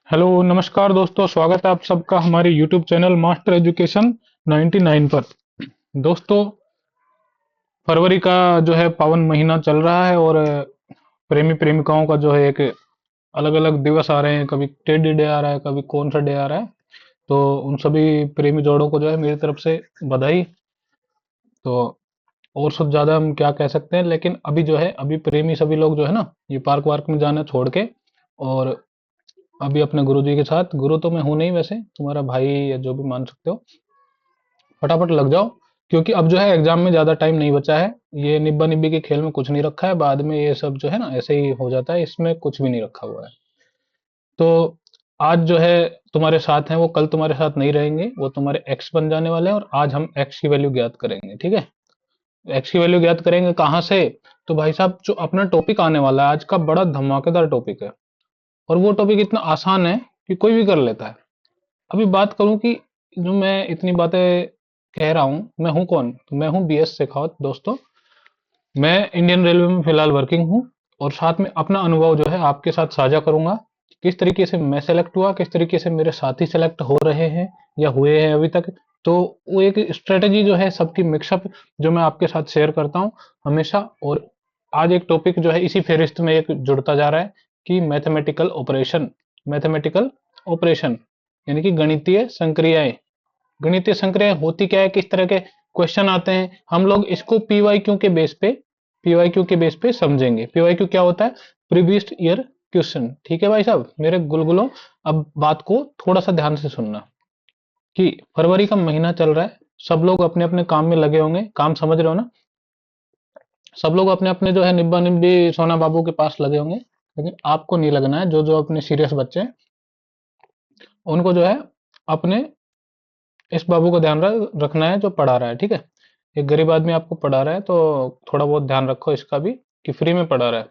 Hello नमस्कार दोस्तों, स्वागत है आप सबका हमारे यूट्यूब चैनल मास्टर एजुकेशन 99 पर। दोस्तों, फरवरी का जो है पावन महीना चल रहा है और प्रेमी प्रेमिकाओं का जो है एक अलग अलग दिवस आ रहे हैं। कभी टेडी डे आ रहा है, कभी कौन सा डे आ रहा है। तो उन सभी प्रेमी जोड़ों को जो है मेरी तरफ से बधाई। तो और सब ज्यादा हम क्या कह सकते हैं, लेकिन अभी जो है अभी प्रेमी सभी लोग जो है ना, ये पार्क वार्क में जाना छोड़ के और अभी अपने गुरुजी के साथ, गुरु तो मैं हूं नहीं वैसे, तुम्हारा भाई या जो भी मान सकते हो, फटाफट लग जाओ। क्योंकि अब जो है एग्जाम में ज्यादा टाइम नहीं बचा है। ये निब्बा निब्बी के खेल में कुछ नहीं रखा है, बाद में ये सब जो है ना ऐसे ही हो जाता है, इसमें कुछ भी नहीं रखा हुआ है। तो आज जो है तुम्हारे साथ हैं, वो कल तुम्हारे साथ नहीं रहेंगे, वो तुम्हारे एक्स बन जाने वाले हैं। और आज हम एक्स की वैल्यू ज्ञात करेंगे, ठीक है। एक्स की वैल्यू ज्ञात करेंगे कहाँ से? तो भाई साहब, जो अपना टॉपिक आने वाला है आज का, बड़ा धमाकेदार टॉपिक है। और वो टॉपिक इतना आसान है कि कोई भी कर लेता है। अभी बात करूं कि जो मैं इतनी बातें कह रहा हूं, मैं हूं कौन? तो मैं हूं बीएस शेखावत दोस्तों। मैं इंडियन रेलवे में फिलहाल वर्किंग हूं और साथ में अपना अनुभव जो है आपके साथ साझा करूंगा। किस तरीके से मैं सेलेक्ट हुआ, किस तरीके से मेरे साथी सेलेक्ट हो रहे हैं या हुए हैं अभी तक। तो वो एक स्ट्रेटेजी जो है सबकी मिक्सअप, जो मैं आपके साथ शेयर करता हूं हमेशा। और आज एक टॉपिक जो है इसी फेरिस्त में एक जुड़ता जा रहा है कि मैथमेटिकल ऑपरेशन। मैथमेटिकल ऑपरेशन यानी कि गणितीय संक्रियाएं। गणितीय संक्रियाएं होती क्या है, किस तरह के क्वेश्चन आते हैं, हम लोग इसको पीवाईक्यू के बेस पे समझेंगे। पीवाईक्यू क्या होता है? Previous year question. ठीक है भाई साहब मेरे गुलगुलों, अब बात को थोड़ा सा ध्यान से सुनना कि फरवरी का महीना चल रहा है, सब लोग अपने अपने काम में लगे होंगे। काम समझ रहे हो ना? सब लोग अपने अपने जो है निब्बा निब्बी सोना बाबू के पास लगे होंगे, लेकिन आपको नहीं लगना है। जो जो अपने सीरियस बच्चे हैं उनको जो है अपने इस बाबू को ध्यान रखना है जो पढ़ा रहा है, ठीक है। एक गरीब आदमी आपको पढ़ा रहा है तो थोड़ा बहुत ध्यान रखो इसका भी, कि फ्री में पढ़ा रहा है।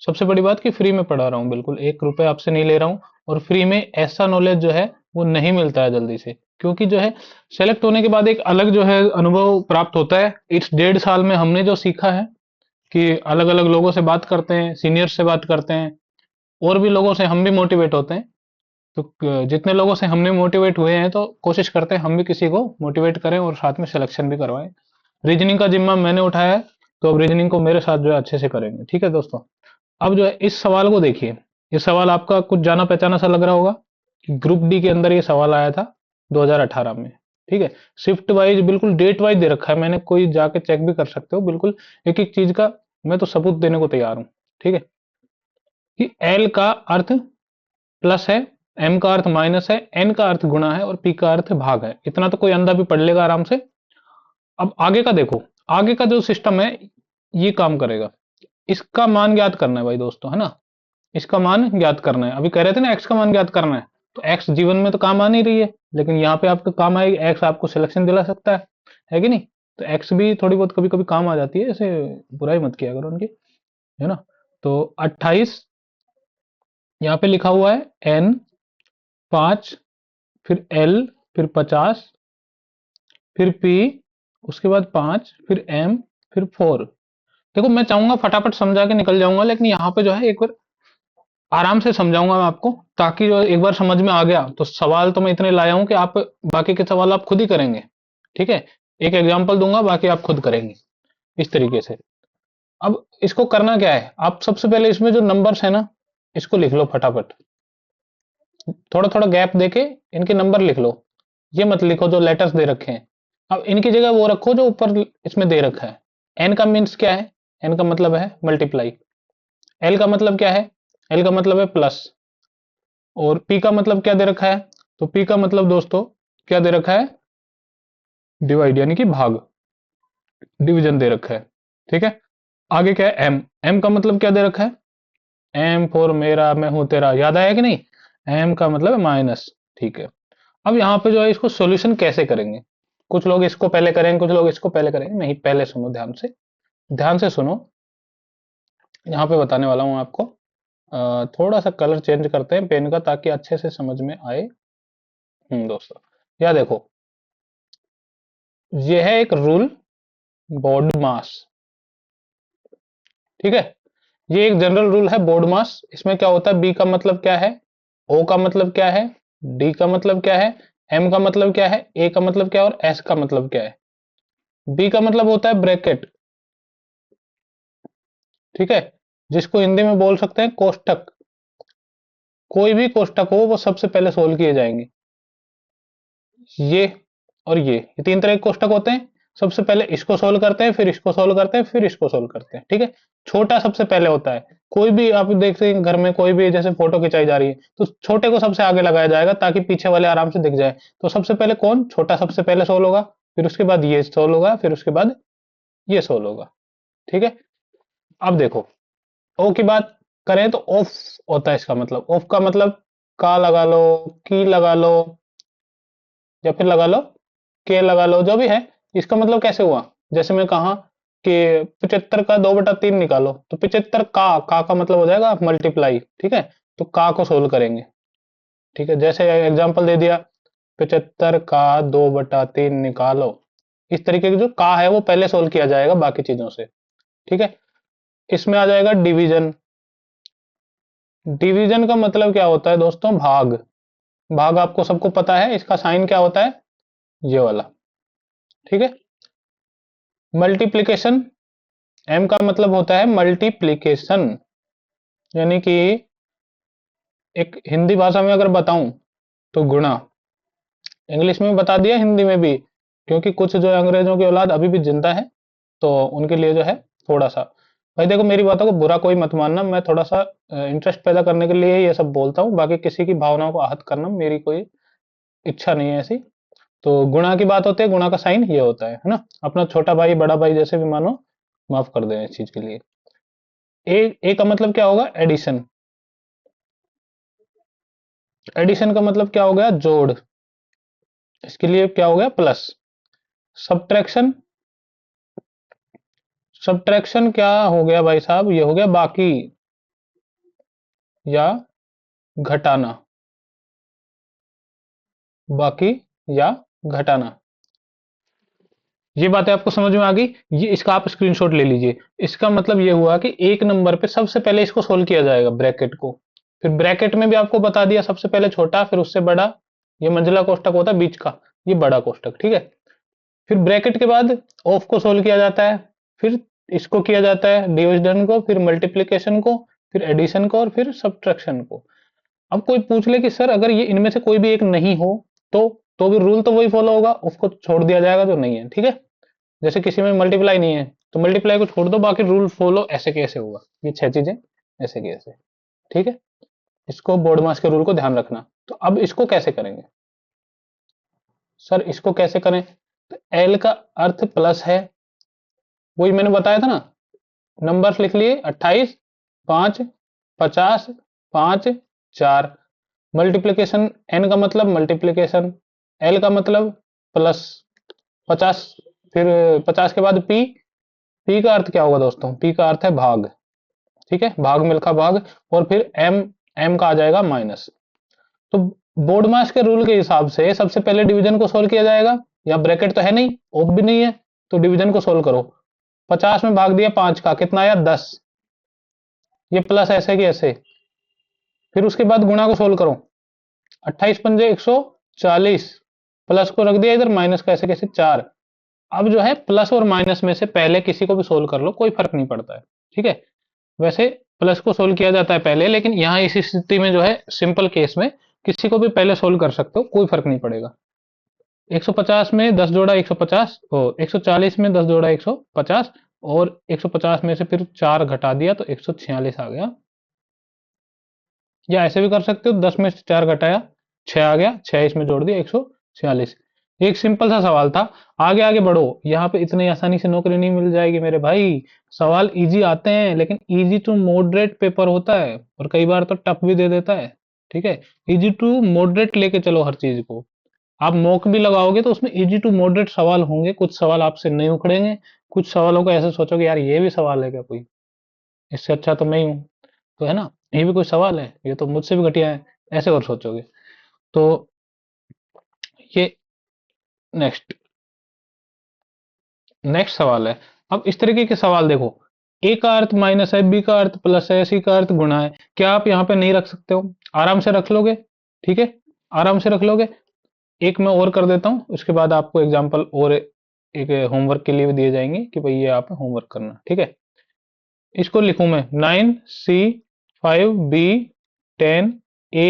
सबसे बड़ी बात कि फ्री में पढ़ा रहा हूँ, बिल्कुल 1 रुपए आपसे नहीं ले रहा हूँ। और फ्री में ऐसा नॉलेज जो है वो नहीं मिलता है जल्दी से, क्योंकि जो है सेलेक्ट होने के बाद एक अलग जो है अनुभव प्राप्त होता है। इस 1.5 साल में हमने जो सीखा है कि अलग अलग लोगों से बात करते हैं, सीनियर से बात करते हैं, और भी लोगों से हम भी मोटिवेट होते हैं। तो जितने लोगों से हमने मोटिवेट हुए हैं, तो कोशिश करते हैं हम भी किसी को मोटिवेट करें और साथ में सिलेक्शन भी करवाएं। रीजनिंग का जिम्मा मैंने उठाया है, तो अब रीजनिंग को मेरे साथ जो है अच्छे से करेंगे, ठीक है दोस्तों। अब जो है इस सवाल को देखिए। ये सवाल आपका कुछ जाना पहचाना सा लग रहा होगा कि ग्रुप डी के अंदर ये सवाल आया था 2018 में, ठीक है। शिफ्ट वाइज, बिल्कुल डेट वाइज दे रखा है मैंने, कोई जाके चेक भी कर सकते हो, बिल्कुल एक एक चीज का मैं तो सबूत देने को तैयार हूं, ठीक है। कि एल का अर्थ प्लस है, एम का अर्थ माइनस है, एन का अर्थ गुणा है और पी का अर्थ भाग है। इतना तो कोई अंधा भी पढ़ लेगा आराम से। अब आगे का देखो, आगे का जो सिस्टम है ये काम करेगा। इसका मान ज्ञात करना है भाई दोस्तों, है ना। इसका मान ज्ञात करना है। अभी कह रहे थे ना एक्स का मान ज्ञात करना है, तो एक्स जीवन में तो काम आ नहीं रही है, लेकिन यहाँ पे आपका काम आएगी। एक्स आपको सिलेक्शन दिला सकता है कि नहीं? तो एक्स भी थोड़ी बहुत कभी कभी काम आ जाती है, ऐसे बुराई मत किया करो उनकी, है ना। तो 28 यहाँ पे लिखा हुआ है, एन 5, फिर एल, फिर 50, फिर पी, उसके बाद 5, फिर एम, फिर 4। देखो मैं चाहूंगा फटाफट समझा के निकल जाऊंगा, लेकिन यहाँ पे जो है एक बार आराम से समझाऊंगा मैं आपको, ताकि जो एक बार समझ में आ गया तो सवाल तो मैं इतने लाया हूं कि आप बाकी के सवाल आप खुद ही करेंगे, ठीक है। एक एग्जाम्पल दूंगा, बाकी आप खुद करेंगे इस तरीके से। अब इसको करना क्या है, आप सबसे पहले इसमें जो नंबर्स है ना, इसको लिख लो फटाफट। थोड़ा थोड़ा गैप देके इनके नंबर लिख लो। ये मत लिखो जो लेटर्स दे रखे हैं। अब इनकी जगह वो रखो जो ऊपर इसमें दे रखा है। एन का मीन्स क्या है? एन का मतलब है मल्टीप्लाई। एल का मतलब क्या है? एल का मतलब है प्लस। और पी का मतलब क्या दे रखा है? तो पी का मतलब दोस्तों क्या दे रखा है? डिवाइड यानी कि भाग, डिवीजन दे रखा है, ठीक है। आगे क्या है? एम। एम का मतलब क्या दे रखा है? एम फॉर मेरा, मैं हूं तेरा। याद आया कि नहीं? एम का मतलब है माइनस, ठीक है। अब यहाँ पे जो है इसको सॉल्यूशन कैसे करेंगे? कुछ लोग इसको पहले करेंगे, कुछ लोग इसको पहले करेंगे। नहीं, पहले सुनो ध्यान से, ध्यान से सुनो। यहाँ पे बताने वाला हूँ आपको। थोड़ा सा कलर चेंज करते हैं पेन का, ताकि अच्छे से समझ में आए। दोस्तों, यह देखो, ये है एक रूल, बोर्ड मास, ठीक है। ये एक जनरल रूल है, बोर्ड मास। इसमें क्या होता है? बी का मतलब क्या है? ओ का मतलब क्या है, डी का मतलब क्या है, एम का मतलब क्या है, ए का मतलब क्या है और एस का मतलब क्या है। बी का मतलब होता है ब्रैकेट, ठीक है, जिसको हिंदी में बोल सकते हैं कोष्टक। कोई भी कोष्टक हो वो सबसे पहले सोल्व किए जाएंगे। ये और ये तीन तरह के कोष्टक होते हैं। सबसे पहले इसको सोल्व करते हैं, फिर इसको सोल्व करते हैं, फिर इसको सोल्व करते हैं, ठीक है। छोटा सबसे पहले होता है। कोई भी आप देखते हैं घर में कोई भी जैसे फोटो खिंचाई जा रही है तो छोटे को सबसे आगे लगाया जाएगा ताकि पीछे वाले आराम से दिख जाए। तो सबसे पहले कौन, छोटा सबसे पहले सोल्व होगा, फिर उसके बाद ये सोल्व होगा, फिर उसके बाद ये सोल्व होगा, ठीक है। अब देखो, ओ की बात करें तो ऑफ होता है इसका मतलब। ऑफ का मतलब का लगा लो, की लगा लो, या फिर लगा लो के लगा लो, जो भी है। इसका मतलब कैसे हुआ, जैसे मैं कहा कि 75 का 2/3 निकालो, तो 75 का मतलब हो जाएगा मल्टीप्लाई, ठीक है। तो का को सोल्व करेंगे, ठीक है। जैसे एग्जांपल दे दिया, 75 का 2/3 निकालो। इस तरीके की जो का है वो पहले सोल्व किया जाएगा बाकी चीजों से, ठीक है। इसमें आ जाएगा डिवीजन। डिवीजन का मतलब क्या होता है दोस्तों, भाग। भाग आपको सबको पता है, इसका साइन क्या होता है, ये वाला, ठीक है। मल्टीप्लिकेशन, एम का मतलब होता है मल्टीप्लिकेशन, यानी कि एक हिंदी भाषा में अगर बताऊं तो गुणा। इंग्लिश में बता दिया, हिंदी में भी, क्योंकि कुछ जो अंग्रेजों की औलाद अभी भी जिंदा है, तो उनके लिए जो है थोड़ा सा। भाई देखो, मेरी बातों को बुरा कोई मत मानना, मैं थोड़ा सा इंटरेस्ट पैदा करने के लिए ये सब बोलता हूँ, बाकी किसी की भावनाओं को आहत करना मेरी कोई इच्छा नहीं है ऐसी। तो गुणा की बात होती है, गुणा का साइन ये होता है ना। अपना छोटा भाई बड़ा भाई जैसे भी मानो, माफ कर दें इस चीज के लिए। ए का मतलब क्या होगा, एडिशन। एडिशन का मतलब क्या हो गया, जोड़। इसके लिए क्या हो गया, प्लस। सब्ट्रैक्शन, सब्ट्रैक्शन क्या हो गया भाई साहब, ये हो गया बाकी या घटाना। बाकी या घटाना। ये बातें आपको समझ में आ गई। ये इसका आप स्क्रीनशॉट ले लीजिए। इसका मतलब ये हुआ कि एक नंबर पे सबसे पहले इसको सोल्व किया जाएगा, ब्रैकेट को। फिर ब्रैकेट में भी आपको बता दिया, सबसे पहले छोटा फिर उससे बड़ा। ये मंझला कोष्टक होता है बीच का, ये बड़ा कोष्टक, ठीक है। फिर ब्रैकेट के बाद ऑफ को सोल्व किया जाता है, फिर इसको किया जाता है डिविजन को, फिर मल्टीप्लिकेशन को, फिर एडिशन को और फिर सब्ट्रैक्शन को। अब कोई पूछ ले कि सर अगर ये इनमें से कोई भी एक नहीं हो, तो भी रूल तो वही फॉलो होगा, उसको छोड़ दिया जाएगा जो नहीं है, ठीक है। जैसे किसी में मल्टीप्लाई नहीं है तो मल्टीप्लाई को छोड़ दो, बाकी रूल फॉलो ऐसे कैसे होगा, ये 6 चीजें ऐसे कैसे, ठीक है। इसको बोर्ड मास के रूल को ध्यान रखना। तो अब इसको कैसे करेंगे, सर इसको कैसे करें, तो एल का अर्थ प्लस है, वही मैंने बताया था ना। नंबर्स लिख लिए, 28, 5, 50, 5, 4। मल्टीप्लीकेशन, एन का मतलब मल्टीप्लीकेशन, एल का मतलब प्लस 50। फिर 50 के बाद पी। पी का अर्थ क्या होगा दोस्तों, पी का अर्थ है भाग, ठीक है, भाग मिल्खा भाग। और फिर एम, एम का आ जाएगा माइनस। तो बोर्ड मास के रूल के हिसाब से सबसे पहले डिवीजन को सोल्व किया जाएगा। या ब्रैकेट तो है नहीं, ऑफ भी नहीं है, तो डिवीजन को सोल्व करो। 50 में भाग दिया 5 का, कितना आया 10। ये प्लस ऐसे की ऐसे। फिर उसके बाद गुणा को सोल्व करो, 28 पंजे 140, प्लस को रख दिया इधर, माइनस का ऐसे कैसे 4। अब जो है प्लस और माइनस में से पहले किसी को भी सोल्व कर लो, कोई फर्क नहीं पड़ता है, ठीक है। वैसे प्लस को सोल्व किया जाता है पहले, लेकिन यहाँ इस स्थिति में जो है सिंपल केस में किसी को भी पहले सोल्व कर सकते हो, कोई फर्क नहीं पड़ेगा। 150 में 10 जोड़ा 150, और 140 में 10 जोड़ा 150, और 150 में से फिर 4 घटा दिया तो 146 आ गया। या ऐसे भी कर सकते हो, 10 में से 4 घटाया 6 आ गया, 6 इसमें जोड़ दिया 146। एक सिंपल सा सवाल था। आगे आगे बढ़ो, यहाँ पे इतनी आसानी से नौकरी नहीं मिल जाएगी मेरे भाई। सवाल इजी आते हैं, लेकिन इजी टू मॉडरेट पेपर होता है, और कई बार तो टफ भी दे देता है, ठीक है। इजी टू मॉडरेट लेके चलो हर चीज को। आप मॉक भी लगाओगे तो उसमें इजी टू मॉडरेट सवाल होंगे, कुछ सवाल आपसे नहीं उखड़ेंगे। कुछ सवालों को ऐसे सोचोगे यार ये भी सवाल है क्या कोई, इससे अच्छा तो मैं ही हूँ, तो है ना, ये भी कोई सवाल है, ये तो मुझसे भी घटिया है, ऐसे और सोचोगे। तो ये नेक्स्ट नेक्स्ट सवाल है। अब इस तरीके के सवाल देखो, ए का अर्थ माइनस है, बी का अर्थ प्लस है, सी का अर्थ गुणा है। क्या आप यहाँ पे नहीं रख सकते हो? आराम से रख लोगे। ठीक है, आराम से रख लोगे। एक मैं और कर देता हूँ, उसके बाद आपको एग्जाम्पल और एक होमवर्क के लिए भी दिए जाएंगे कि भाई ये आप होमवर्क करना। ठीक है, इसको लिखूं मैं 9 C 5 B 10 A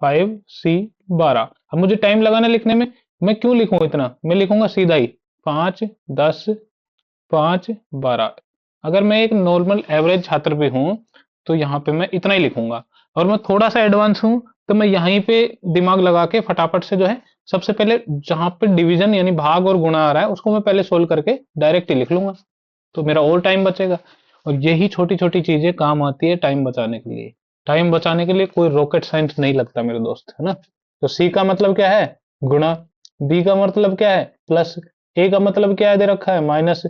5 C 12। अब मुझे टाइम लगाना लिखने में, मैं क्यों लिखूं इतना, मैं लिखूंगा सीधा ही 5 10 5 12। अगर मैं एक नॉर्मल एवरेज छात्र भी हूं तो यहाँ पे मैं इतना ही लिखूंगा। और मैं थोड़ा सा एडवांस हूं तो मैं यहीं पे दिमाग लगा के फटाफट से जो है, सबसे पहले जहां पे डिवीजन यानी भाग और गुणा आ रहा है उसको मैं पहले सोल्व करके डायरेक्ट ही लिख लूंगा, तो मेरा और टाइम बचेगा। और यही छोटी छोटी चीजें काम आती है टाइम बचाने के लिए। टाइम बचाने के लिए कोई रॉकेट साइंस नहीं लगता मेरे दोस्त, है ना। तो सी का मतलब क्या है? गुणा। बी का मतलब क्या है? प्लस। ए का मतलब क्या है, दे रखा है माइनस।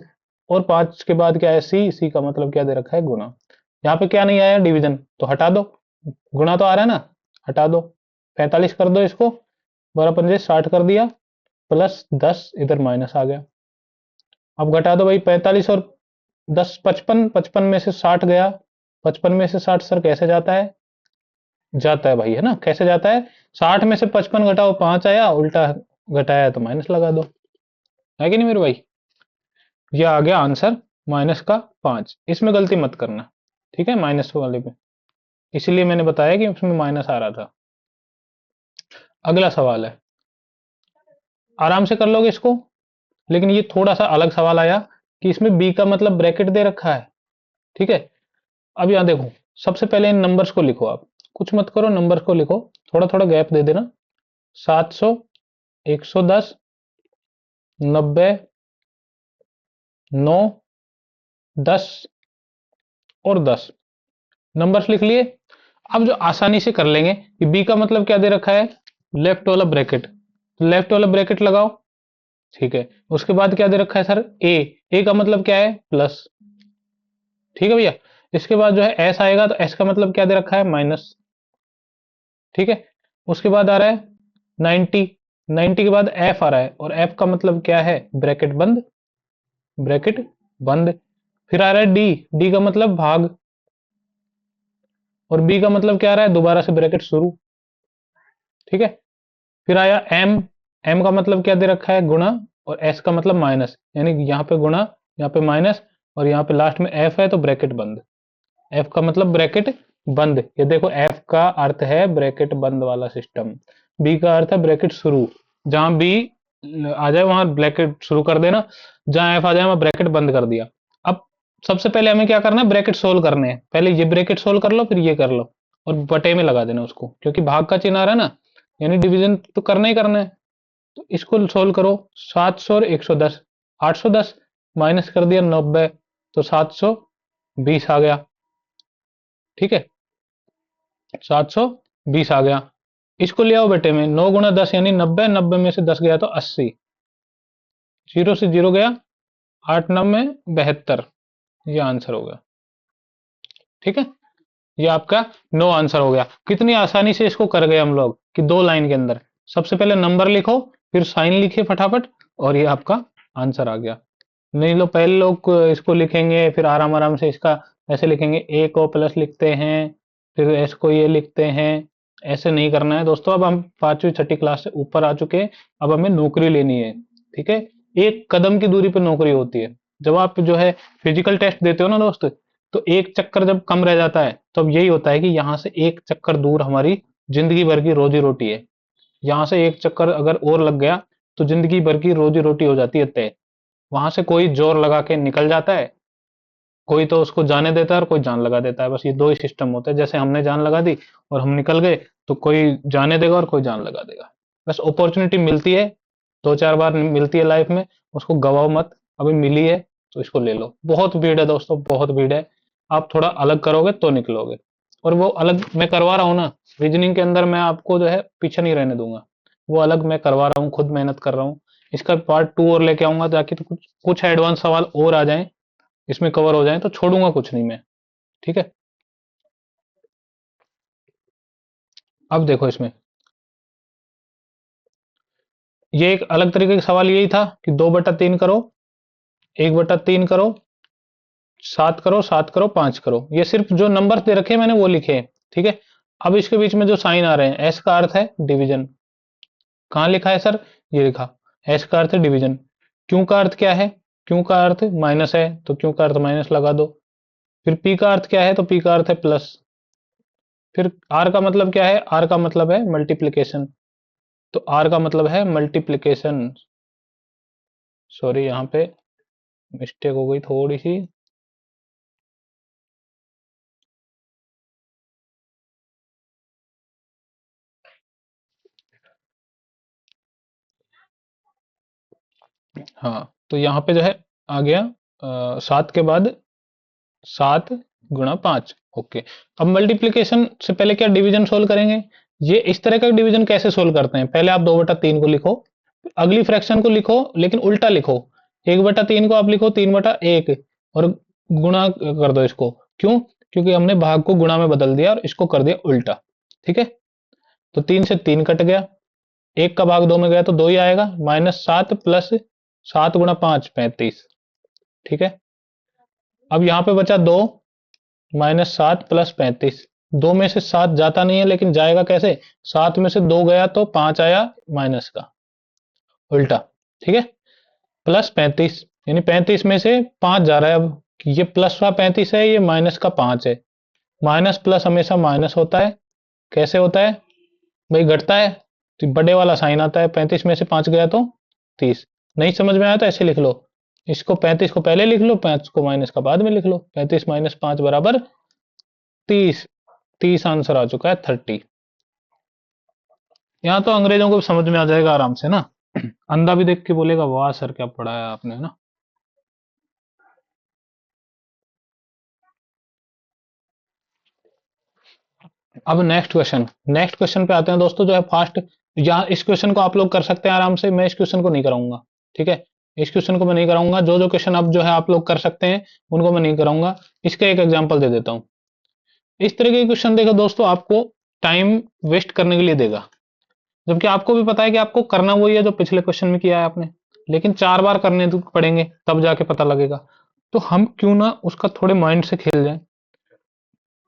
और 5 के बाद क्या है? सी। सी का मतलब क्या दे रखा है? गुणा। यहाँ पे क्या नहीं आया? डिवीजन, तो हटा दो। गुणा तो आ रहा है ना, हटा दो। 45 कर दो इसको, 12 पंजे 60 कर दिया, प्लस 10 इधर माइनस आ गया। अब घटा दो भाई, 45 और 10 55, 55 में से 60 गया। 55 में से 60 सर कैसे जाता है? जाता है भाई, है ना, कैसे जाता है? 60 में से 55 घटाओ 5 आया, उल्टा घटाया तो माइनस लगा दो, है कि नहीं मेरे भाई? ये आ गया आंसर, -5। इसमें गलती मत करना, ठीक है, माइनस वाले पे। इसीलिए मैंने बताया कि उसमें माइनस आ रहा था। अगला सवाल है, आराम से कर लोगे इसको, लेकिन ये थोड़ा सा अलग सवाल आया कि इसमें बी का मतलब ब्रैकेट दे रखा है। ठीक है, अब यहां देखो, सबसे पहले इन नंबर्स को लिखो। आप कुछ मत करो, नंबर्स को लिखो, थोड़ा थोड़ा गैप दे देना। 700, 110, 90, 9, 10 और 10 नंबर्स लिख लिए। अब जो आसानी से कर लेंगे कि बी का मतलब क्या दे रखा है? लेफ्ट वाला ब्रैकेट, लेफ्ट वाला ब्रैकेट लगाओ। ठीक है, उसके बाद क्या दे रखा है सर? ए। ए का मतलब क्या है? प्लस। ठीक है भैया, इसके बाद जो है एस आएगा, तो एस का मतलब क्या दे रखा है? माइनस। ठीक है, उसके बाद आ रहा है 90। 90 के बाद एफ आ रहा है, और एफ का मतलब क्या है? ब्रैकेट बंद, ब्रैकेट बंद। फिर आ रहा है डी। डी का मतलब भाग, और बी का मतलब क्या आ रहा है? दोबारा से ब्रैकेट शुरू। ठीक है, फिर आया एम। एम का मतलब क्या दे रखा है? गुणा। और एस का मतलब माइनस, यानी कि यहाँ पे गुणा, यहाँ पे माइनस, और यहाँ पे लास्ट में एफ है तो ब्रैकेट बंद। एफ का मतलब ब्रैकेट बंद। ये देखो, एफ का अर्थ है ब्रैकेट बंद वाला सिस्टम, बी का अर्थ है ब्रैकेट शुरू। जहां बी आ जाए वहां ब्रैकेट शुरू कर देना, जहां एफ आ जाए वहां ब्रैकेट बंद कर दिया। अब सबसे पहले हमें क्या करना है? ब्रैकेट सोल्व करने हैं। पहले ये ब्रैकेट सोल्व कर लो, फिर ये कर लो, और बटे में लगा देना उसको, क्योंकि भाग का चिन्ह आ रहा है ना, यानी डिवीजन तो करना ही करना है। तो इसको सोल्व करो। 700 और 110, 810 माइनस कर दिया 90, तो 720 आ गया। ठीक है, 720 आ गया। इसको ले आओ बेटे में, 9 × 10 यानी 90, 90 में से 10 गया तो 80, जीरो से जीरो गया, 8 9 में 72। ये आंसर हो गया। ठीक है, ये आपका नो आंसर हो गया। कितनी आसानी से इसको कर गए हम लोग कि 2 लाइन के अंदर सबसे पहले नंबर लिखो, फिर साइन लिखिए फटाफट, और ये आपका आंसर आ गया। नहीं, लो पहले लोग इसको लिखेंगे, फिर आराम आराम से इसका ऐसे लिखेंगे, ए को प्लस लिखते हैं, फिर एस को ये लिखते हैं। ऐसे नहीं करना है दोस्तों। अब हम 5वीं 6ठी क्लास से ऊपर आ चुके हैं, अब हमें नौकरी लेनी है। ठीक है, एक कदम की दूरी पर नौकरी होती है। जब आप जो है फिजिकल टेस्ट देते हो ना दोस्त, तो एक चक्कर जब कम रह जाता है, तो अब यही होता है कि यहाँ से एक चक्कर दूर हमारी जिंदगी भर की रोजी रोटी है। यहाँ से एक चक्कर अगर और लग गया तो जिंदगी भर की रोजी रोटी हो जाती है तय। वहां से कोई जोर लगा के निकल जाता है, कोई तो उसको जाने देता है और कोई जान लगा देता है। बस ये दो ही सिस्टम होते हैं। जैसे हमने जान लगा दी और हम निकल गए, तो कोई जाने देगा और कोई जान लगा देगा। बस अपॉर्चुनिटी मिलती है, 2 4 बार मिलती है लाइफ में, उसको गवाओ मत। अभी मिली है तो इसको ले लो। बहुत भीड़ है दोस्तों, बहुत भीड़ है। आप थोड़ा अलग करोगे तो निकलोगे। और वो अलग मैं करवा रहा हूँ ना, रीजनिंग के अंदर मैं आपको जो है पीछे नहीं रहने दूंगा। वो अलग मैं करवा रहा हूँ, खुद मेहनत कर रहा हूँ। इसका पार्ट 2 और लेके आऊंगा, ताकि तो कुछ कुछ एडवांस सवाल और आ जाएं, इसमें कवर हो जाए, तो छोड़ूंगा कुछ नहीं मैं। ठीक है, अब देखो इसमें, ये एक अलग तरीके का सवाल यही था कि 2/3 करो, 1/3 करो, 7 करो, 7 करो, 5 करो, ये सिर्फ जो नंबर दे रखे मैंने वो लिखे। ठीक है। अब इसके बीच में जो साइन आ रहे हैं, एस का अर्थ है डिवीजन। कहाँ लिखा है सर? ये लिखा। एस का अर्थ है डिवीजन। क्यू का अर्थ क्या है? क्यू का अर्थ माइनस है, तो क्यू का अर्थ माइनस लगा दो। फिर पी का अर्थ क्या है? तो पी का अर्थ है प्लस। फिर आर का मतलब क्या है? आर का मतलब है मल्टीप्लीकेशन, तो आर का मतलब है मल्टीप्लीकेशन। सॉरी, यहाँ पे मिस्टेक हो गई थोड़ी सी। हाँ, तो यहाँ पे जो है आ गया 7 के बाद 7 × 5। ओके। अब मल्टीप्लीकेशन से पहले क्या डिवीजन सोल्व करेंगे? ये इस तरह का डिवीजन कैसे सोल्व करते हैं? पहले आप 2/3 को लिखो, अगली फ्रैक्शन को लिखो लेकिन उल्टा लिखो। 1/3 को आप लिखो 3/1 और गुणा कर दो इसको। क्यों? क्योंकि हमने भाग को गुणा में बदल दिया और इसको कर दिया उल्टा। ठीक है। तो 3 से 3 कट गया, 1 का भाग 2 में गया तो 2 ही आएगा। -7 प्लस 7 × 5 35। ठीक है। अब यहाँ पे बचा 2, -7 प्लस 35। 2 में से 7 जाता नहीं है लेकिन जाएगा कैसे? 7 में से 2 गया तो 5 आया माइनस का, उल्टा। ठीक है। प्लस 35, यानी 35 में से 5 जा रहा है। अब ये प्लस का 35 है, ये माइनस का 5 है। माइनस प्लस हमेशा माइनस होता है। कैसे होता है भाई? घटता है तो बड़े वाला साइन आता है। 35 में से 5 गया तो 30। नहीं समझ में आया तो ऐसे लिख लो, इसको 35 को पहले लिख लो, 5 को माइनस का बाद में लिख लो। 35 - 5 बराबर 30। 30 आंसर आ चुका है 30। यहाँ तो अंग्रेजों को भी समझ में आ जाएगा आराम से ना। अंधा भी देख के बोलेगा वाह सर क्या पढ़ाया आपने, है ना। अब नेक्स्ट क्वेश्चन पे आते हैं दोस्तों, जो है फास्ट। यहाँ इस क्वेश्चन को आप लोग कर सकते हैं आराम से, मैं इस क्वेश्चन को नहीं कराऊंगा। ठीक है। इस क्वेश्चन को मैं नहीं कराऊंगा। जो जो क्वेश्चन अब जो है आप लोग कर सकते हैं उनको मैं नहीं कराऊंगा। इसका एक एग्जांपल दे देता हूँ। इस तरह के क्वेश्चन देखो दोस्तों, आपको टाइम वेस्ट करने के लिए देगा, जबकि आपको भी पता है कि आपको करना वही है जो पिछले क्वेश्चन में किया है आपने, लेकिन 4 बार करने तो पड़ेंगे तब जाके पता लगेगा। तो हम क्यों ना उसका थोड़े माइंड से खेल जाए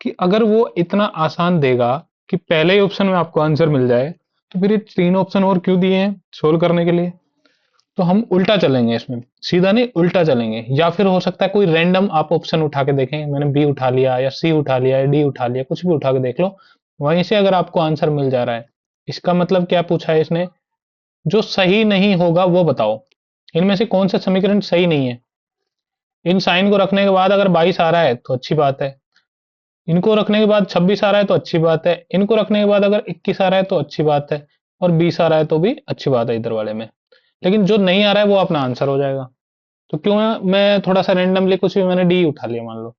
कि अगर वो इतना आसान देगा कि पहले ही ऑप्शन में आपको आंसर मिल जाए, तो फिर ये 3 ऑप्शन और क्यों दिए हैं सोल्व करने के लिए? तो हम उल्टा चलेंगे इसमें, सीधा नहीं उल्टा चलेंगे। या फिर हो सकता है कोई रैंडम आप ऑप्शन उठा के देखें, मैंने बी उठा लिया या सी उठा लिया या डी उठा लिया, कुछ भी उठा के देख लो। वहीं से अगर आपको आंसर मिल जा रहा है, इसका मतलब क्या पूछा है इसने? जो सही नहीं होगा वो बताओ। इनमें से कौन सा समीकरण सही नहीं है? इन साइन को रखने के बाद अगर 22 आ रहा है तो अच्छी बात है, इनको रखने के बाद 26 आ रहा है तो अच्छी बात है, इनको रखने के बाद अगर 21 आ रहा है तो अच्छी बात है, और 20 आ रहा है तो भी अच्छी बात है इधर वाले में। लेकिन जो नहीं आ रहा है वो अपना आंसर हो जाएगा। तो क्यों मैं थोड़ा सा रेंडमली कुछ भी मैंने डी उठा लिया, मान लो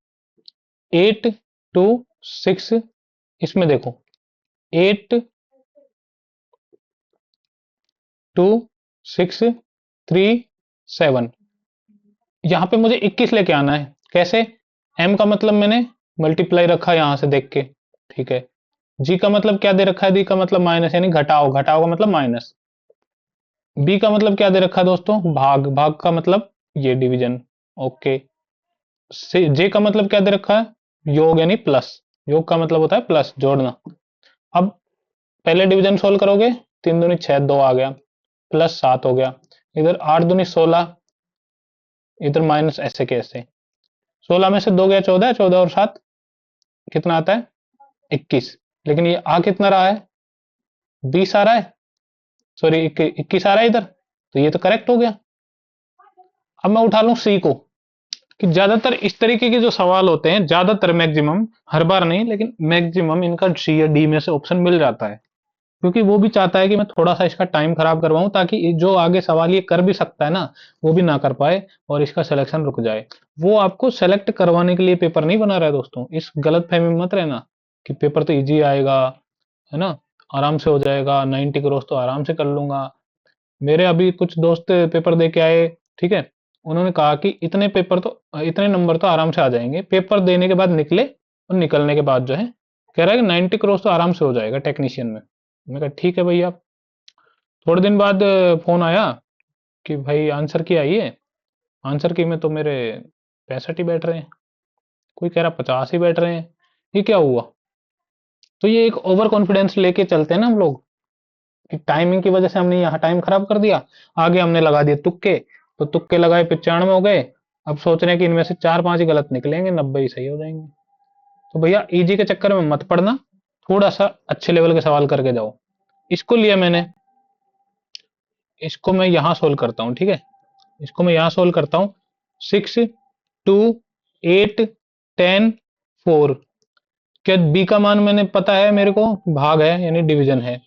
8 2 6। इसमें देखो 8 2 6 3 7। यहाँ पे मुझे 21 लेके आना है। कैसे? एम का मतलब मैंने मल्टीप्लाई रखा यहां से देख के। ठीक है। जी का मतलब क्या दे रखा है? डी का मतलब माइनस, यानी घटाओ, घटाओ का मतलब माइनस। बी का मतलब क्या दे रखा है दोस्तों? भाग, भाग का मतलब ये डिवीजन। ओके। जे का मतलब क्या दे रखा है? योग, यानी प्लस। योग का मतलब होता है प्लस, जोड़ना। अब पहले डिवीजन सोल्व करोगे, 3 दूनी 6, 2 आ गया, +7 हो गया। इधर 8 दूनी 16, इधर माइनस, ऐसे कैसे? 16 में से 2 गया 14, 14 और 7 कितना आता है? 21। लेकिन ये आ कितना रहा है? 20 आ रहा है, सॉरी 21 आ रहा है इधर, तो ये तो करेक्ट हो गया। अब मैं उठा लूं सी को, कि ज्यादातर इस तरीके के जो सवाल होते हैं, ज्यादातर मैक्सिमम, हर बार नहीं लेकिन मैक्सिमम इनका सी या डी में से ऑप्शन मिल जाता है। क्योंकि वो भी चाहता है कि मैं थोड़ा सा इसका टाइम खराब करवाऊं, ताकि जो आगे सवाल ये कर भी सकता है ना, वो भी ना कर पाए और इसका सिलेक्शन रुक जाए। वो आपको सेलेक्ट करवाने के लिए पेपर नहीं बना रहा है दोस्तों, इस गलत फहमी में मत रहना कि पेपर तो इजी आएगा, है ना, आराम से हो जाएगा, 90 क्रॉस तो आराम से कर लूंगा। मेरे अभी कुछ दोस्त पेपर दे के आए, ठीक है, उन्होंने कहा कि इतने नंबर तो आराम से आ जाएंगे। पेपर देने के बाद निकले, और निकलने के बाद जो है कह रहा है कि 90 क्रॉस तो आराम से हो जाएगा टेक्नीशियन में। मैं कहा ठीक है भैया। थोड़े दिन बाद फोन आया कि भाई आंसर की आई है, आंसर की में तो मेरे 65 ही बैठ रहे हैं। कोई कह रहा 50 ही बैठ रहे हैं, ये क्या हुआ? तो ये एक ओवर कॉन्फिडेंस लेके चलते हैं ना हम लोग, कि टाइमिंग की वजह से हमने यहाँ टाइम खराब कर दिया, आगे हमने लगा दिए तुक्के, तो तुक्के लगाए 95 हो गए, अब सोच रहे हैं कि इनमें से 4-5 ही गलत निकलेंगे, 90 ही सही हो जाएंगे। तो भैया इजी के चक्कर में मत पड़ना, थोड़ा सा अच्छे लेवल के सवाल करके जाओ। इसको लिया मैंने, इसको मैं यहाँ सोल्व करता हूँ, ठीक है, इसको मैं यहाँ सोल्व करता हूँ। 6, 2, 8, 10, 4। क्या बी का मान मैंने पता है मेरे को, भाग है यानी डिवीजन है।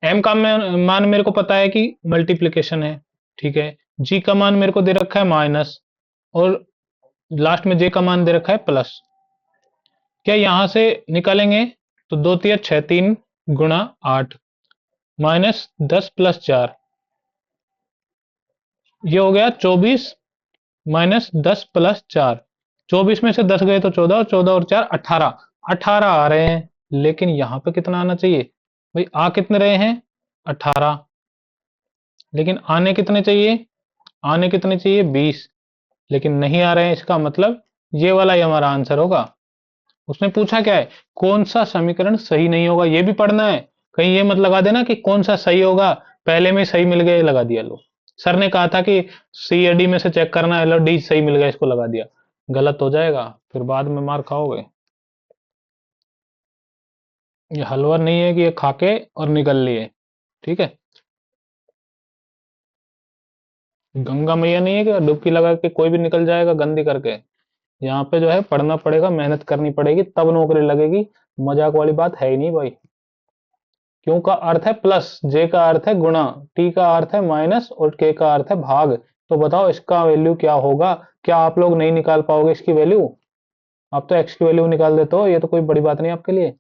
एम का मान मेरे को पता है कि मल्टीप्लिकेशन है, ठीक है। जी का मान मेरे को दे रखा है माइनस, और लास्ट में जे का मान दे रखा है प्लस। क्या यहां से निकालेंगे तो 2 तिया 6, 3 गुणा 8 माइनस 10 प्लस 4, ये हो गया 24 माइनस 10 प्लस 4। 24 में से 10 गए तो 14, और 14 और 4 18, 18 आ रहे हैं। लेकिन यहां पे कितना आना चाहिए भाई, आ कितने रहे हैं 18, लेकिन आने कितने चाहिए, आने कितने चाहिए 20, लेकिन नहीं आ रहे हैं। इसका मतलब ये वाला ही हमारा आंसर होगा। उसने पूछा क्या है, कौन सा समीकरण सही नहीं होगा, ये भी पढ़ना है। कहीं ये मत लगा देना कि कौन सा सही होगा, पहले में सही मिल गया लगा दिया लो। सर ने कहा था कि सी या डी में से चेक करना है, लो डी सही मिल गया इसको लगा दिया, गलत हो जाएगा, फिर बाद में मार खाओगे। ये हलवा नहीं है कि ये खाके और निकल लिए, ठीक है। गंगा मैया नहीं है कि डुबकी लगा के कोई भी निकल जाएगा गंदी करके। यहाँ पे जो है पढ़ना पड़ेगा, मेहनत करनी पड़ेगी, तब नौकरी लगेगी। मजाक वाली बात है ही नहीं भाई। क्यू का अर्थ है प्लस, जे का अर्थ है गुणा, टी का अर्थ है माइनस, और के का अर्थ है भाग। तो बताओ इसका वैल्यू क्या होगा? क्या आप लोग नहीं निकाल पाओगे इसकी वैल्यू? आप तो एक्स की वैल्यू निकाल देते हो, ये तो कोई बड़ी बात नहीं आपके लिए,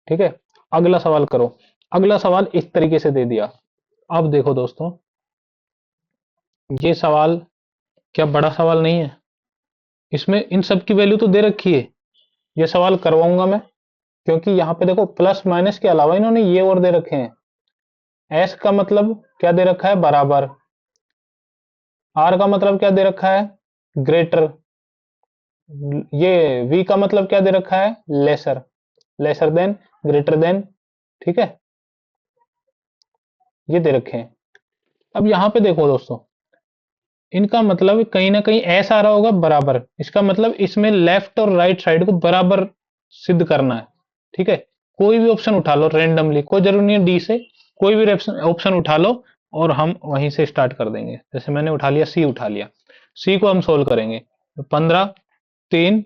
ठीक है। अगला सवाल करो। अगला सवाल इस तरीके से दे दिया। अब देखो दोस्तों, ये सवाल क्या बड़ा सवाल नहीं है? इसमें इन सब की वैल्यू तो दे रखी है। ये सवाल करवाऊंगा मैं, क्योंकि यहाँ पे देखो प्लस माइनस के अलावा इन्होंने ये और दे रखे हैं। एस का मतलब क्या दे रखा है, बराबर। आर का मतलब क्या दे रखा है, ग्रेटर। ये वी का मतलब क्या दे रखा है, lesser. Lesser than, greater than, ठीक है, ये दे रखे हैं। अब यहां पे देखो दोस्तों, इनका मतलब कहीं ना कहीं ऐसा आ रहा होगा बराबर, इसका मतलब इसमें लेफ्ट और राइट साइड को बराबर सिद्ध करना है, ठीक है। कोई भी ऑप्शन उठा लो रेंडमली, कोई जरूरी नहीं है डी से, कोई भी ऑप्शन उठा लो, और हम वहीं से स्टार्ट कर देंगे। जैसे मैंने उठा लिया, सी उठा लिया, सी को हम सोल्व करेंगे। 15, 3,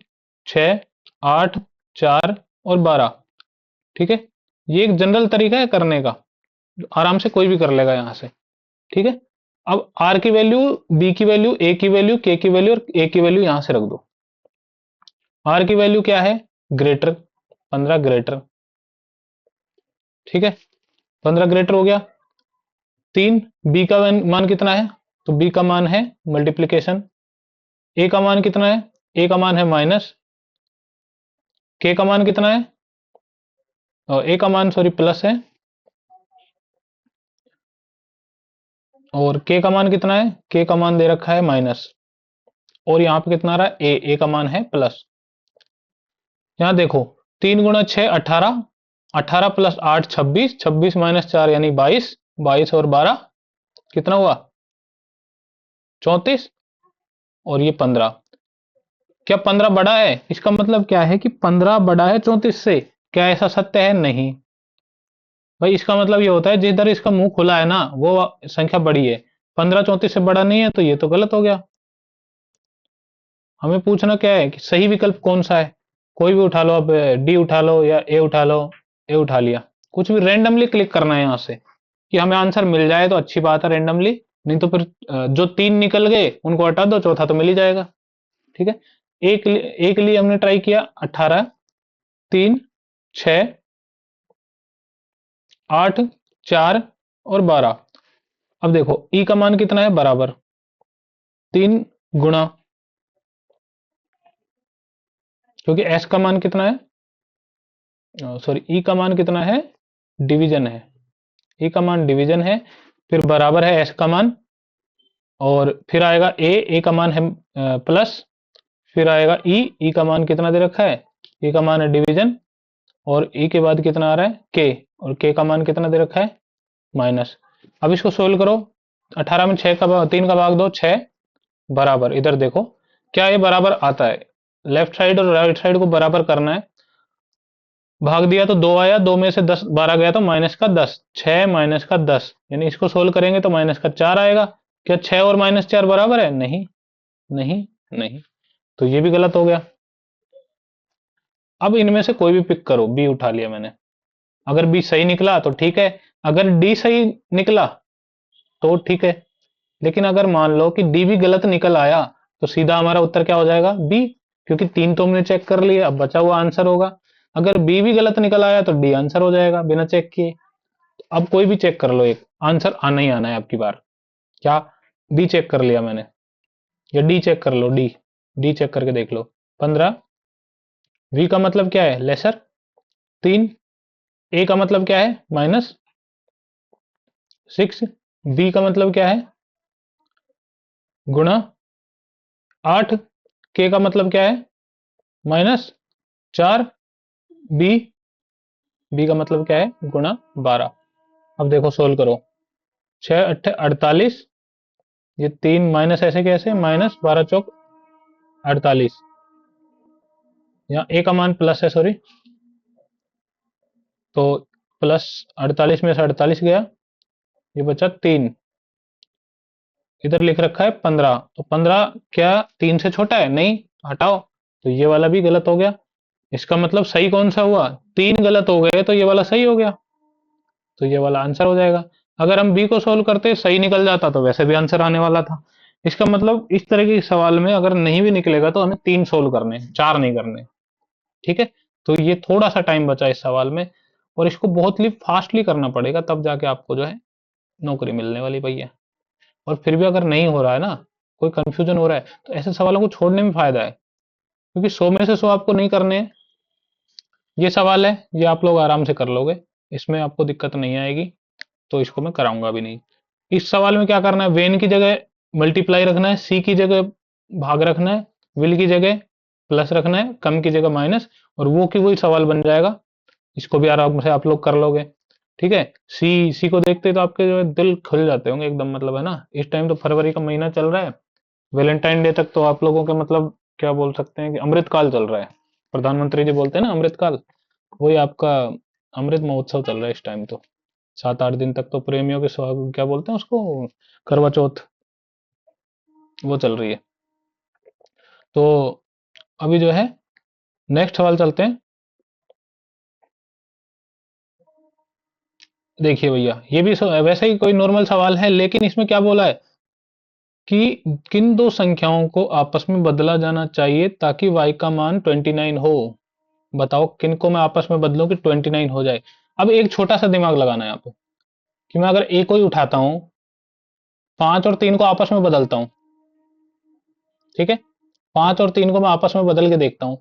6, 8, 4 और 12, ठीक है। ये एक जनरल तरीका है करने का, आराम से कोई भी कर लेगा यहां से, ठीक है। अब आर की वैल्यू, बी की वैल्यू, ए की वैल्यू, के की वैल्यू और ए की वैल्यू यहां से रख दो। आर की वैल्यू क्या है, ग्रेटर, 15 ग्रेटर, ठीक है, 15 ग्रेटर हो गया। 3, बी का मान कितना है, तो बी का मान है मल्टीप्लीकेशन। ए का मान कितना है, ए का मान है माइनस। के का मान कितना है, और ए का मान सॉरी प्लस है, और के का मान कितना है, के का मान दे रखा है माइनस, और यहाँ पे कितना आ रहा है, ए का मान है प्लस। यहाँ देखो, 3 × 6 18, 18 प्लस 8 26, 26 माइनस 4 यानी 22, 22 और 12 कितना हुआ, 34, और ये 15। क्या 15 बड़ा है? इसका मतलब क्या है कि 15 बड़ा है 34 से। क्या ऐसा सत्य है? नहीं भाई, इसका मतलब ये होता है जिधर इसका मुंह खुला है ना वो संख्या बड़ी है। 15 34 से बड़ा नहीं है, तो ये तो गलत हो गया। हमें पूछना क्या है कि सही विकल्प कौन सा है। कोई भी उठा लो, अब डी उठा लो या ए उठा लो। ए उठा लिया, कुछ भी रेंडमली क्लिक करना है यहाँ से, कि हमें आंसर मिल जाए तो अच्छी बात है रेंडमली, नहीं तो फिर जो 3 निकल गए उनको हटा दो, चौथा तो मिल ही जाएगा, ठीक है। एक लिए हमने ट्राई किया 18, 3, 6, 8, 4 और 12। अब देखो ई का मान कितना है, बराबर 3 गुणा, क्योंकि एस का मान कितना है, सॉरी ई का मान कितना है, डिवीजन है। ई का मान डिवीजन है, फिर बराबर है एस का मान, और फिर आएगा ए, ए का मान है प्लस, फिर आएगा ई का मान कितना दे रखा है, ई का मान है डिवीजन, और ई के बाद कितना आ रहा है के, और के का मान कितना दे रखा है माइनस। अब इसको सोल्व करो, 18 में 6 का 3 का भाग दो, 6 बराबर, इधर देखो क्या ये बराबर आता है, लेफ्ट साइड और राइट साइड को बराबर करना है। भाग दिया तो 2 आया, 2 में से 10 12 गया तो माइनस का 10, 6 माइनस का 10, यानी इसको सोल्व करेंगे तो माइनस का 4 आएगा। क्या 6 और माइनस 4 बराबर है? नहीं, नहीं, नहीं, तो ये भी गलत हो गया। अब इनमें से कोई भी पिक करो, बी उठा लिया मैंने, अगर बी सही निकला तो ठीक है, अगर डी सही निकला तो ठीक है, लेकिन अगर मान लो कि डी भी गलत निकल आया तो सीधा हमारा उत्तर क्या हो जाएगा, बी, क्योंकि 3 तो हमने चेक कर लिए, अब बचा हुआ आंसर होगा। अगर बी भी गलत निकल आया तो डी आंसर हो जाएगा बिना चेक किए। अब कोई भी चेक कर लो, एक आंसर आना ही आना है आपकी बार। क्या? डी चेक कर लिया मैंने, या डी चेक कर लो, डी, डी चेक करके देख लो। 15, वी का मतलब क्या है, लेसर 3, ए का मतलब क्या है -6, बी का मतलब क्या है गुणा 8, के का मतलब क्या है -4, बी, बी का मतलब क्या है गुणा 12। अब देखो सोल्व करो, 6 अट्ठे 48, ये 3 माइनस ऐसे कैसे, -12 चौक 48, यहाँ ए का मान प्लस है, सॉरी, तो प्लस 48 में से 48 गया, ये बचा 3, इधर लिख रखा है 15, तो 15 क्या 3 से छोटा है? नहीं, हटाओ, तो ये वाला भी गलत हो गया। इसका मतलब सही कौन सा हुआ, 3 गलत हो गए तो ये वाला सही हो गया, तो ये वाला आंसर हो जाएगा। अगर हम बी को सोल्व करते सही निकल जाता तो वैसे भी आंसर आने वाला था। इसका मतलब इस तरह के सवाल में अगर नहीं भी निकलेगा तो हमें 3 सोल्व करने, 4 नहीं करने, ठीक है। तो ये थोड़ा सा टाइम बचा इस सवाल में, और इसको बहुत ही फास्टली करना पड़ेगा, तब जाके आपको जो है नौकरी मिलने वाली भैया। और फिर भी अगर नहीं हो रहा है ना, कोई कंफ्यूजन हो रहा है, तो ऐसे सवालों को छोड़ने में फायदा है, क्योंकि 100 में से 100 आपको नहीं करने हैं। ये सवाल है, ये आप लोग आराम से कर लोगे, इसमें आपको दिक्कत नहीं आएगी, तो इसको मैं कराऊंगा भी नहीं। इस सवाल में क्या करना है, वेन की जगह मल्टीप्लाई रखना है, सी की जगह भाग रखना है, विल की जगह प्लस रखना है, कम की जगह माइनस, और वो की वही सवाल बन जाएगा। इसको भी आराम से आप लोग कर लोगे, ठीक है। सी को देखते तो आपके जो है दिल खुल जाते होंगे एकदम, मतलब है ना, इस टाइम तो फरवरी का महीना चल रहा है, वैलेंटाइन डे तक तो आप लोगों के मतलब क्या बोल सकते हैं कि अमृत काल चल रहा है, प्रधानमंत्री जी बोलते हैं ना अमृत काल, वही आपका अमृत महोत्सव चल रहा है इस टाइम तो। 7-8 दिन तक तो प्रेमियों के सुहाग क्या बोलते हैं उसको, करवा चौथ, वो चल रही है। तो अभी जो है नेक्स्ट सवाल चलते हैं। देखिए भैया, ये भी वैसे ही कोई नॉर्मल सवाल है, लेकिन इसमें क्या बोला है कि किन दो संख्याओं को आपस में बदला जाना चाहिए ताकि y का मान 29 हो। बताओ किन को मैं आपस में बदलूं कि 29 हो जाए। अब एक छोटा सा दिमाग लगाना है यहाँ पे, कि मैं अगर a को ही उठाता हूँ, 5 और 3 को आपस में बदलता हूँ, ठीक है, 5 और 3 को मैं आपस में बदल के देखता हूँ,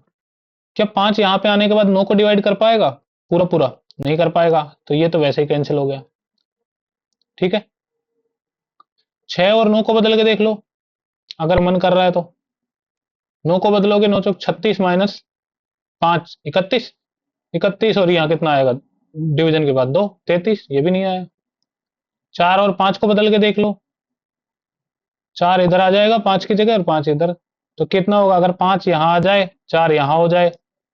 क्या 5 यहाँ पे आने के बाद 9 को डिवाइड कर पाएगा पूरा पूरा? नहीं कर पाएगा, तो ये तो वैसे ही कैंसिल हो गया, ठीक है। 6 और 9 को बदल के देख लो, अगर मन कर रहा है तो। 9 को बदलोगे, 9 चौक 36 माइनस 5 31, 31, और यहाँ कितना आएगा डिवीजन के बाद 2 33, ये भी नहीं आया। 4 और 5 को बदल के देख लो, 4 इधर आ जाएगा 5 की जगह और 5 इधर, तो कितना होगा, अगर 5 यहाँ आ जाए 4 यहाँ हो जाए,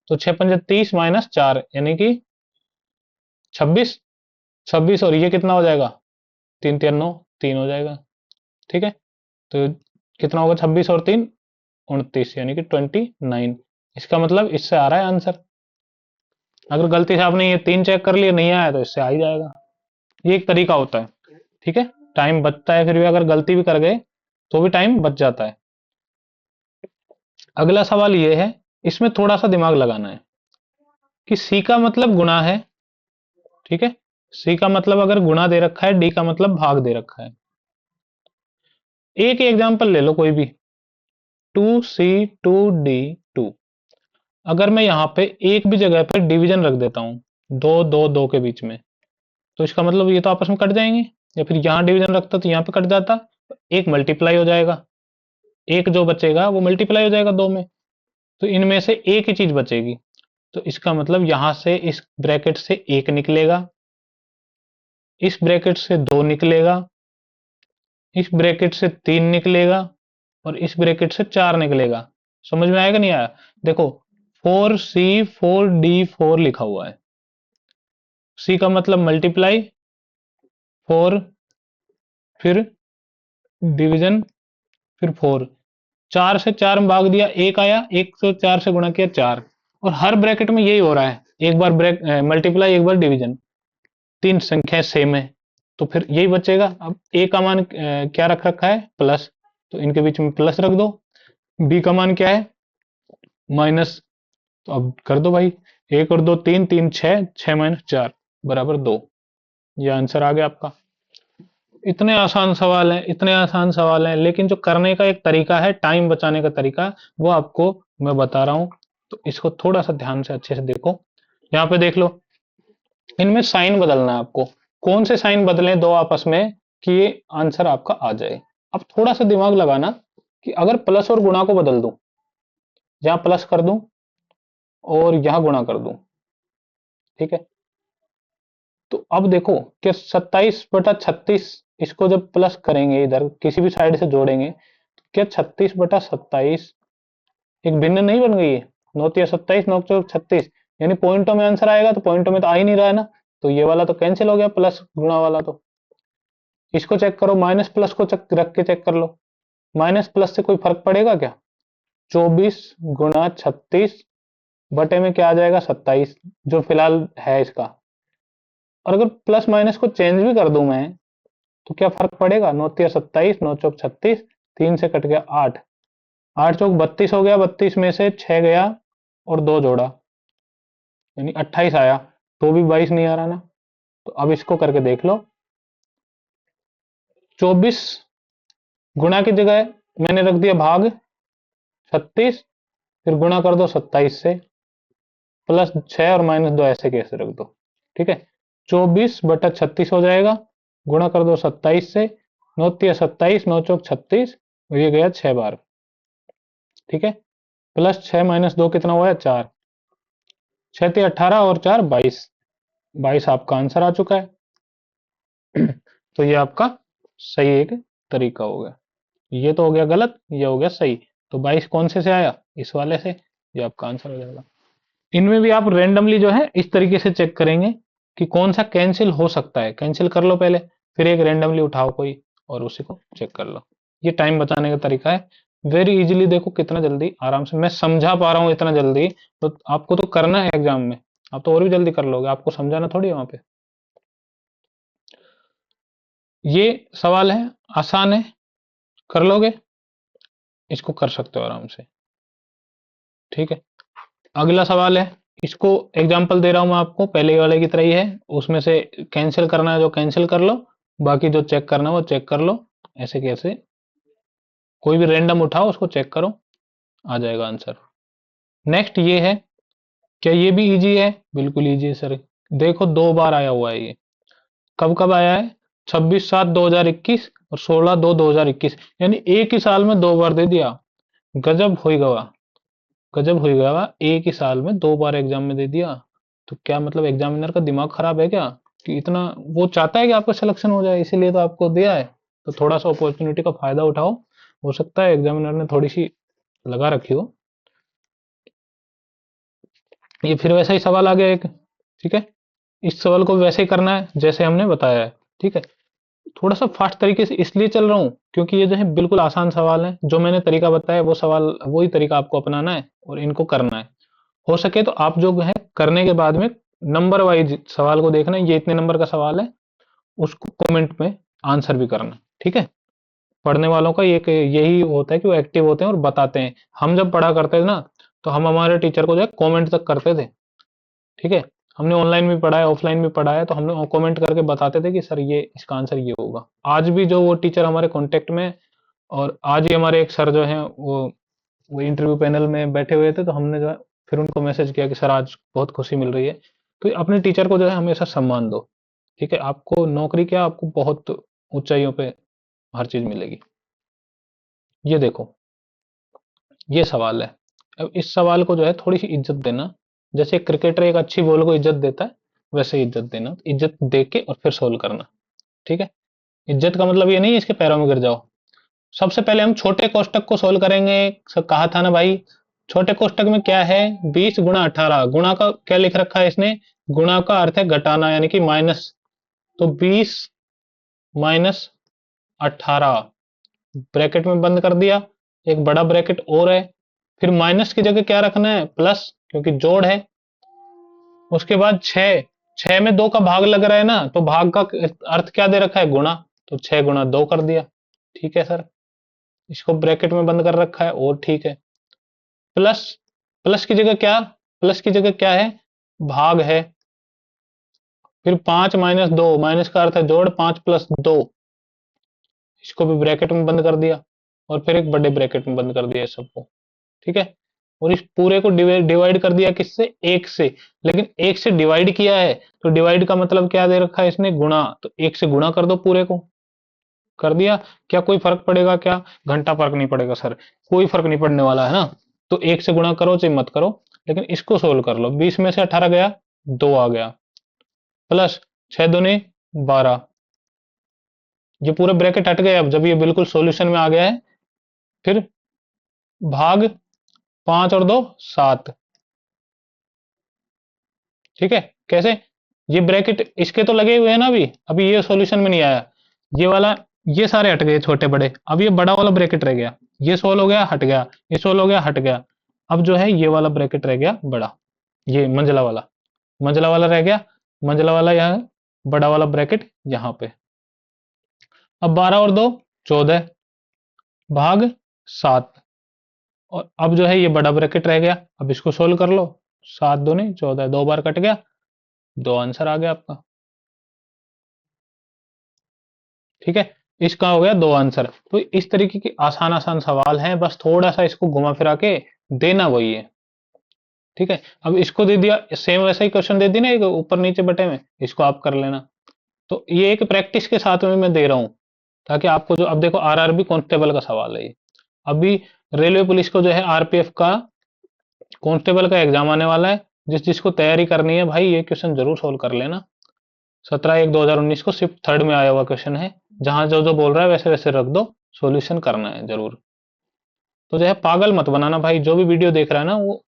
तो 6 पंजे 30 माइनस 4 यानी कि 26, 26, और ये कितना हो जाएगा 3 3 9, 3 हो जाएगा, ठीक है। तो कितना होगा 26 और 3 29, यानी कि 29। इसका मतलब इससे आ रहा है आंसर। अगर गलती से आपने ये 3 चेक कर लिया नहीं आया तो इससे आ ही जाएगा। ये एक तरीका होता है, ठीक है। टाइम बचता है, फिर भी अगर गलती भी कर गए तो भी टाइम बच जाता है। अगला सवाल ये है, इसमें थोड़ा सा दिमाग लगाना है कि सी का मतलब गुणा है, ठीक है। सी का मतलब अगर गुणा दे रखा है, डी का मतलब भाग दे रखा है। एक एग्जांपल ले लो कोई भी, 2C2D2। अगर मैं यहाँ पे एक भी जगह पे डिवीजन रख देता हूँ, 2 2 2 के बीच में, तो इसका मतलब ये तो आपस में कट जाएंगे, या फिर यहाँ डिवीजन रखता तो यहाँ पे कट जाता, एक मल्टीप्लाई हो जाएगा, एक जो बचेगा वो मल्टीप्लाई हो जाएगा 2 में। तो इनमें से एक ही चीज बचेगी। तो इसका मतलब यहां से इस ब्रैकेट से एक निकलेगा, इस ब्रैकेट से दो निकलेगा, इस ब्रैकेट से तीन निकलेगा और इस ब्रैकेट से चार निकलेगा। समझ में आएगा नहीं आया? देखो, 4C4D4 लिखा हुआ है। सी का मतलब मल्टीप्लाई, फोर, फिर डिवीजन, फिर फोर। चार से चार में भाग दिया, एक आया, एक तो चार से गुणा किया, चार। और हर ब्रैकेट में यही हो रहा है, एक बार ब्रैक मल्टीप्लाई, एक बार डिवीजन, तीन संख्याएं सेम है। तो फिर यही बचेगा। अब ए का मान क्या रख रखा है? प्लस, तो इनके बीच में प्लस रख दो। बी का मान क्या है? माइनस। तो अब कर दो भाई, एक और दो तीन, तीन छह, छह माइनस चार बराबर दो। ये आंसर आ गया आपका। इतने आसान सवाल हैं, इतने आसान सवाल हैं, लेकिन जो करने का एक तरीका है, टाइम बचाने का तरीका, वो आपको मैं बता रहा हूं। तो इसको थोड़ा सा ध्यान से अच्छे से देखो। यहाँ पे देख लो, इनमें साइन बदलना है आपको। कौन से साइन बदलें दो आपस में कि ये आंसर आपका आ जाए? अब थोड़ा सा दिमाग लगाना कि अगर प्लस और गुणा को बदल दूं, यहां प्लस कर दूं और यहां गुणा कर दूं, ठीक है? तो अब देखो कि 27/36, इसको जब प्लस करेंगे, इधर किसी भी साइड से जोड़ेंगे, तो क्या 36/27 एक भिन्न नहीं बन गई है? नौतिया 27, नौ चौक 36, यानी पॉइंटों में आंसर आएगा। तो पॉइंटों में तो आ ही नहीं रहा है ना, तो ये वाला तो कैंसिल हो गया, प्लस गुणा वाला। तो इसको चेक करो, माइनस प्लस को रख के चेक कर लो, माइनस प्लस से कोई फर्क पड़ेगा क्या? 24 × 36 बटे में क्या आ जाएगा? 27, जो फिलहाल है इसका। और अगर प्लस माइनस को चेंज भी कर दूं मैं, तो क्या फर्क पड़ेगा? नौतिया 27, नौ चौक 36, तीन से कट गया 8, 8 चौक 32 हो गया, 32 में से 6 गया और 2 जोड़ा, यानी 28 आया। तो भी 22 नहीं आ रहा ना। तो अब इसको करके देख लो, 24 गुणा की जगह मैंने रख दिया भाग 36, फिर गुणा कर दो 27 से, प्लस 6 और माइनस 2 ऐसे कैसे रख दो, ठीक है? 24/36 हो जाएगा, गुणा कर दो 27 से, नौतिया 27, नौ चौक 36, और ये गया 6 बार, ठीक है? प्लस 6 माइनस 2 कितना हुआ है? 4, 6 ते 18 और 4 22, 22 आपका आंसर आ चुका है। तो ये आपका सही एक तरीका हो गया। ये तो हो गया गलत, ये हो गया सही। तो 22 कौन से आया? इस वाले से। ये आपका आंसर हो जाएगा। इनमें भी आप रेंडमली जो है इस तरीके से चेक करेंगे कि कौन सा कैंसिल हो सकता है। कैंसिल कर लो पहले, फिर एक रेंडमली उठाओ कोई और उसी को चेक कर लो। ये टाइम बचाने का तरीका है। वेरी इजीली, देखो कितना जल्दी आराम से मैं समझा पा रहा हूँ इतना जल्दी। तो आपको तो करना है एग्जाम में, आप तो और भी जल्दी कर लोगे, आपको समझाना थोड़ी है वहां पे। ये सवाल है, आसान है, कर लोगे, इसको कर सकते हो आराम से, ठीक है? अगला सवाल है, इसको एग्जाम्पल दे रहा हूं मैं आपको, पहले वाले की तरह ही है। उसमें से कैंसिल करना है जो कैंसिल कर लो, बाकी जो चेक करना है वो चेक कर लो। ऐसे कैसे, कोई भी रैंडम उठाओ उसको चेक करो, आ जाएगा आंसर। नेक्स्ट ये है, क्या ये भी इजी है? बिल्कुल इजी है सर। देखो, दो बार आया हुआ है ये। कब कब आया है? 26/7/2021 और 16/2/2021, यानी एक ही साल में दो बार दे दिया। गजब हो गवा, गजब हो गया। एक ही साल में दो बार एग्जाम में दे दिया। तो क्या मतलब एग्जामिनर का दिमाग खराब है क्या, कि इतना वो चाहता है कि आपका सिलेक्शन हो जाए, इसीलिए तो आपको दिया है। तो थोड़ा सा अपॉर्चुनिटी का फायदा उठाओ, हो सकता है एग्जामिनर ने थोड़ी सी लगा रखी हो। ये फिर वैसा ही सवाल आ गया एक, ठीक है? इस सवाल को वैसे ही करना है जैसे हमने बताया है, ठीक है? थोड़ा सा फास्ट तरीके से इसलिए चल रहा हूँ क्योंकि ये जो है बिल्कुल आसान सवाल है। जो मैंने तरीका बताया वो सवाल, वही तरीका आपको अपनाना है और इनको करना है। हो सके तो आप जो है करने के बाद में नंबर वाइज सवाल को देखना, ये इतने नंबर का सवाल है, उसको कमेंट में आंसर भी करना, ठीक है? पढ़ने वालों का ये यही होता है कि वो एक्टिव होते हैं और बताते हैं। हम जब पढ़ा करते थे ना, तो हम हमारे टीचर को जो है कमेंट तक करते थे, ठीक है? हमने ऑनलाइन भी पढ़ा है, ऑफलाइन भी पढ़ा है, तो हम लोग कमेंट करके बताते थे कि सर ये इसका आंसर ये होगा। आज भी जो वो टीचर हमारे कांटेक्ट में, और आज ही हमारे एक सर जो हैं वो इंटरव्यू पैनल में बैठे हुए थे, तो हमने जो है फिर उनको मैसेज किया कि सर आज बहुत खुशी मिल रही है। तो अपने टीचर को जो है हमेशा सम्मान दो, ठीक है? आपको नौकरी क्या, आपको बहुत ऊंचाइयों पे हर चीज मिलेगी। ये देखो, ये सवाल है, अब इस सवाल को जो है थोड़ी सी इज्जत देना, जैसे क्रिकेटर एक अच्छी बॉल को इज्जत देता है, वैसे ही इज्जत देना, इज्जत दे के और फिर सोल्व करना। ठीक है, इज्जत का मतलब ये नहीं है इसके पैरों में गिर जाओ। सबसे पहले हम छोटे कोष्टक को सोल्व करेंगे। कहा था ना भाई, छोटे कोष्टक में क्या है, 20 गुणा 18, गुणा का क्या लिख रखा है इसने, गुणा का अर्थ है घटाना यानी कि माइनस। तो 20 - 18 ब्रैकेट में बंद कर दिया, एक बड़ा ब्रैकेट और है, फिर माइनस की जगह क्या रखना है, प्लस, क्योंकि जोड़ है। उसके बाद 6, 6 में 2 का भाग लग रहा है ना, तो भाग का अर्थ क्या दे रखा है, गुणा। तो 6 × 2 कर दिया। ठीक है सर, इसको ब्रैकेट में बंद कर रखा है और ठीक है। प्लस, प्लस की जगह क्या, प्लस की जगह क्या है, भाग है। फिर 5 - 2, माइनस का अर्थ है जोड़, 5 + 2, इसको भी ब्रैकेट में बंद कर दिया और फिर एक बड़े ब्रैकेट में बंद कर दिया सबको। ठीक है, और इस पूरे को डिवाइड कर दिया किससे, 1 से। लेकिन 1 से डिवाइड किया है, तो डिवाइड का मतलब क्या दे रखा है इसने, गुणा। तो 1 से गुणा कर दो पूरे को, कर दिया। क्या कोई फर्क पड़ेगा क्या, घंटा फर्क नहीं पड़ेगा सर, कोई फर्क नहीं पड़ने वाला है ना। तो 1 से गुणा करो चाहे मत करो, लेकिन इसको सोल्व कर लो। 20 में से 18 गया, 2 आ गया, प्लस 6 दूनी 12, ये पूरे ब्रैकेट हट गए। अब जब ये बिल्कुल सॉल्यूशन में आ गया है, फिर भाग 5 और 2 7। ठीक है, कैसे, ये ब्रैकेट इसके तो लगे हुए हैं ना, अभी ये सॉल्यूशन में नहीं आया, ये वाला, ये सारे हट गए छोटे बड़े, अब ये बड़ा वाला ब्रैकेट रह गया, ये सोल्व हो गया हट गया, ये सोल्व हो गया हट गया। अब जो है ये वाला ब्रैकेट रह गया बड़ा, ये मंझला वाला, मंझला वाला रह गया, मंझला वाला यहाँ, बड़ा वाला ब्रैकेट यहाँ पे। अब 12 और 2 14, भाग 7, और अब जो है ये बड़ा ब्रैकेट रह गया, अब इसको सोल्व कर लो। 7 दूनी 14, 2 बार कट गया, 2 आंसर आ गया आपका। ठीक है, इसका हो गया 2 आंसर। तो इस तरीके की आसान आसान सवाल हैं, बस थोड़ा सा इसको घुमा फिरा के देना वही है। ठीक है, अब इसको दे दिया सेम वैसा ही क्वेश्चन दे दिया ना एक ऊपर नीचे बटे में, इसको आप कर लेना। तो ये एक प्रैक्टिस के साथ में मैं दे रहा हूँ, ताकि आपको जो, अब देखो आरआरबी कांस्टेबल का सवाल है ये, अभी रेलवे पुलिस को जो है आरपीएफ का कांस्टेबल का एग्जाम आने वाला है, जिस जिसको तैयारी करनी है भाई ये क्वेश्चन जरूर सोल्व कर लेना। 17/1/2019 को सिर्फ थर्ड में आया हुआ क्वेश्चन है, जहां जो जो बोल रहा है वैसे वैसे रख दो, सॉल्यूशन करना है जरूर। तो जो है पागल मत बनाना भाई, जो भी वीडियो देख रहा है ना वो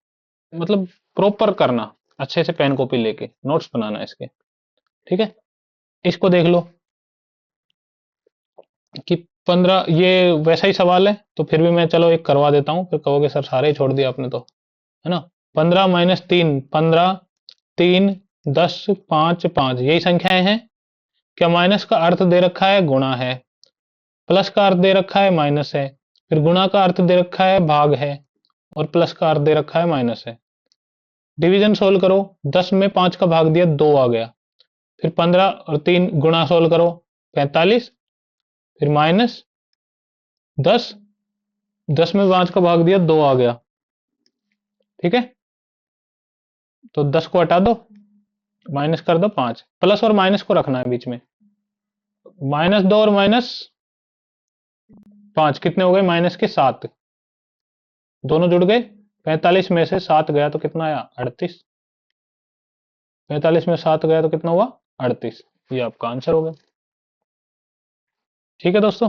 मतलब प्रॉपर करना, अच्छे से पेन कॉपी लेके नोट्स बनाना इसके। ठीक है, इसको देख लो कि 15, ये वैसा ही सवाल है, तो फिर भी मैं चलो एक करवा देता हूँ, फिर कहोगे सर सारे ही छोड़ दिया आपने तो, है ना। 15 - 3 15, 3 10 5 5, यही संख्याएं हैं। क्या माइनस का अर्थ दे रखा है, गुणा है, प्लस का अर्थ दे रखा है, माइनस है, फिर गुणा का अर्थ दे रखा है, भाग है, और प्लस का अर्थ दे रखा है, माइनस है। डिवीजन सोल्व करो, 10 में 5 का भाग दिया, 2 आ गया। फिर 15 और 3 गुणा सोल्व करो, 45, फिर माइनस 10, 10 में 5 का भाग दिया, 2 आ गया। ठीक है, तो 10 को हटा दो, माइनस कर दो 5, प्लस और माइनस को रखना है बीच में। -2 और -5 कितने हो गए, -7, दोनों जुड़ गए। 45 में से 7 गया तो कितना आया, 38। 45 में 7 गया तो कितना हुआ, 38। ये आपका आंसर हो गया। ठीक है दोस्तों,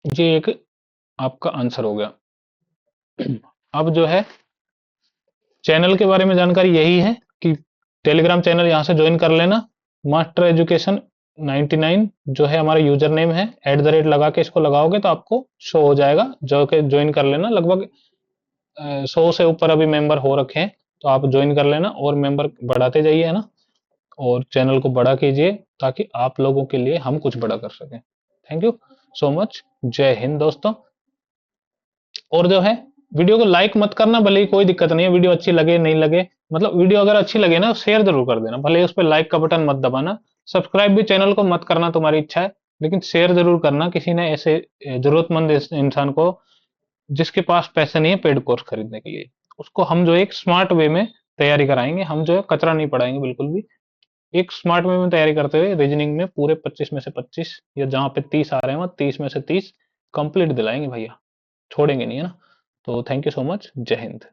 ये एक आपका आंसर हो गया। अब जो है चैनल के बारे में जानकारी यही है कि टेलीग्राम चैनल यहाँ से ज्वाइन कर लेना, मास्टर एजुकेशन 99 जो है हमारा यूजर नेम है, @ लगा के इसको लगाओगे तो आपको शो हो जाएगा, जो कि ज्वाइन कर लेना। लगभग 100 से ऊपर अभी मेंबर हो रखे हैं, तो आप ज्वाइन कर लेना और मेंबर बढ़ाते जाइए, है ना, और चैनल को बड़ा कीजिए, ताकि आप लोगों के लिए हम कुछ बड़ा कर सकें। थैंक यू सो मच, जय हिंद दोस्तों। और जो है वीडियो को लाइक मत करना, भले ही कोई दिक्कत नहीं है, वीडियो अच्छी लगे नहीं लगे, मतलब वीडियो अगर अच्छी लगे ना शेयर जरूर कर देना, भले ही उस पर लाइक का बटन मत दबाना। सब्सक्राइब भी चैनल को मत करना, तुम्हारी इच्छा है, लेकिन शेयर जरूर करना किसी ने ऐसे जरूरतमंद इंसान को, जिसके पास पैसे नहीं है पेड कोर्स खरीदने के लिए, उसको हम जो एक स्मार्ट वे में तैयारी कराएंगे, हम जो है कचरा नहीं पढ़ाएंगे बिल्कुल भी, एक स्मार्ट वे में तैयारी करते हुए रीजनिंग में पूरे 25 में से 25, या जहां पे 30 आ रहे हैं वहां 30 में से 30 कंप्लीट दिलाएंगे भैया, छोड़ेंगे नहीं, है ना। तो थैंक यू सो मच। जय हिंद।